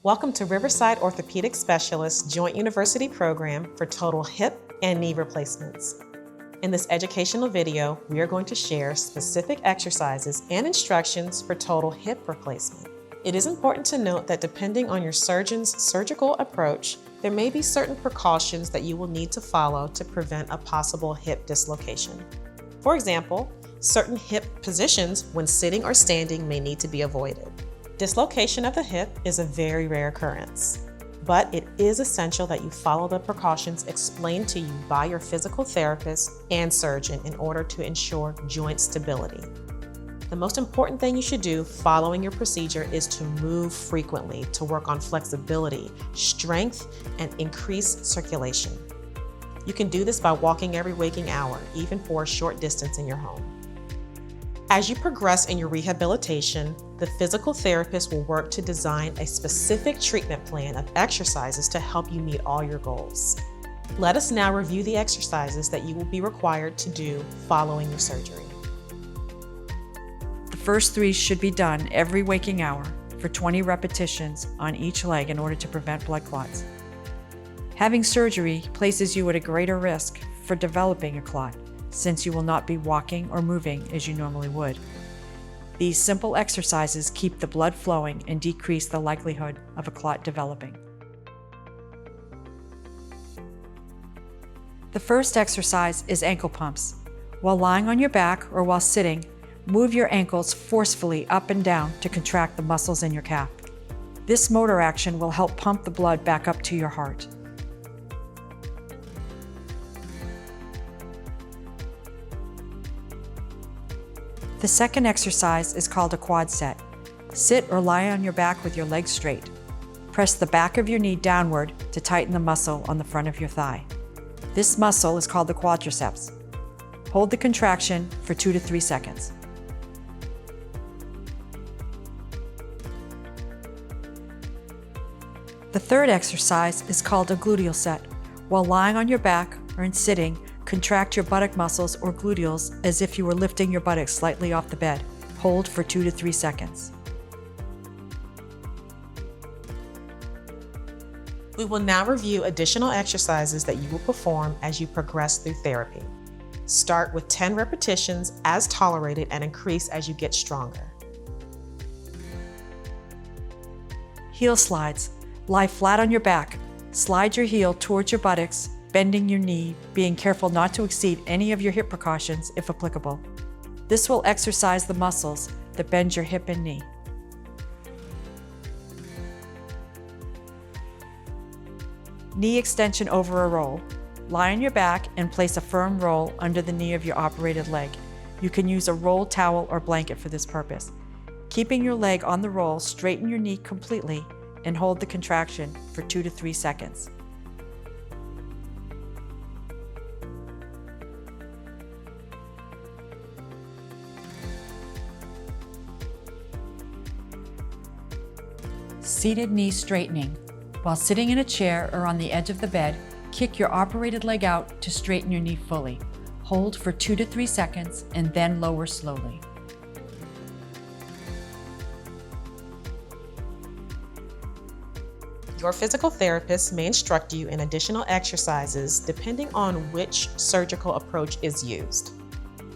Welcome to Riverside Orthopedic Specialist Joint University Program for total hip and knee replacements. In this educational video, we are going to share specific exercises and instructions for total hip replacement. It is important to note that depending on your surgeon's surgical approach, there may be certain precautions that you will need to follow to prevent a possible hip dislocation. For example, certain hip positions when sitting or standing may need to be avoided. Dislocation of the hip is a very rare occurrence, but it is essential that you follow the precautions explained to you by your physical therapist and surgeon in order to ensure joint stability. The most important thing you should do following your procedure is to move frequently to work on flexibility, strength, and increase circulation. You can do this by walking every waking hour, even for a short distance in your home. As you progress in your rehabilitation, the physical therapist will work to design a specific treatment plan of exercises to help you meet all your goals. Let us now review the exercises that you will be required to do following your surgery. The first 3 should be done every waking hour for 20 repetitions on each leg in order to prevent blood clots. Having surgery places you at a greater risk for developing a clot, since you will not be walking or moving as you normally would. These simple exercises keep the blood flowing and decrease the likelihood of a clot developing. The first exercise is ankle pumps. While lying on your back or while sitting, move your ankles forcefully up and down to contract the muscles in your calf. This motor action will help pump the blood back up to your heart. The second exercise is called a quad set. Sit or lie on your back with your legs straight. Press the back of your knee downward to tighten the muscle on the front of your thigh. This muscle is called the quadriceps. Hold the contraction for 2 to 3 seconds. The third exercise is called a gluteal set. While lying on your back or in sitting, contract your buttock muscles or gluteals as if you were lifting your buttocks slightly off the bed. Hold for 2 to 3 seconds. We will now review additional exercises that you will perform as you progress through therapy. Start with 10 repetitions as tolerated and increase as you get stronger. Heel slides. Lie flat on your back. Slide your heel towards your buttocks, bending your knee, being careful not to exceed any of your hip precautions if applicable. This will exercise the muscles that bend your hip and knee. Knee extension over a roll. Lie on your back and place a firm roll under the knee of your operated leg. You can use a roll towel or blanket for this purpose. Keeping your leg on the roll, straighten your knee completely and hold the contraction for 2 to 3 seconds. Seated knee straightening. While sitting in a chair or on the edge of the bed, kick your operated leg out to straighten your knee fully. Hold for 2 to 3 seconds and then lower slowly. Your physical therapist may instruct you in additional exercises depending on which surgical approach is used.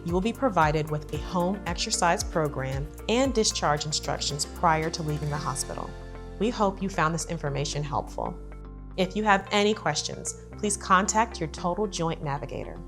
You will be provided with a home exercise program and discharge instructions prior to leaving the hospital. We hope you found this information helpful. If you have any questions, please contact your Total Joint Navigator.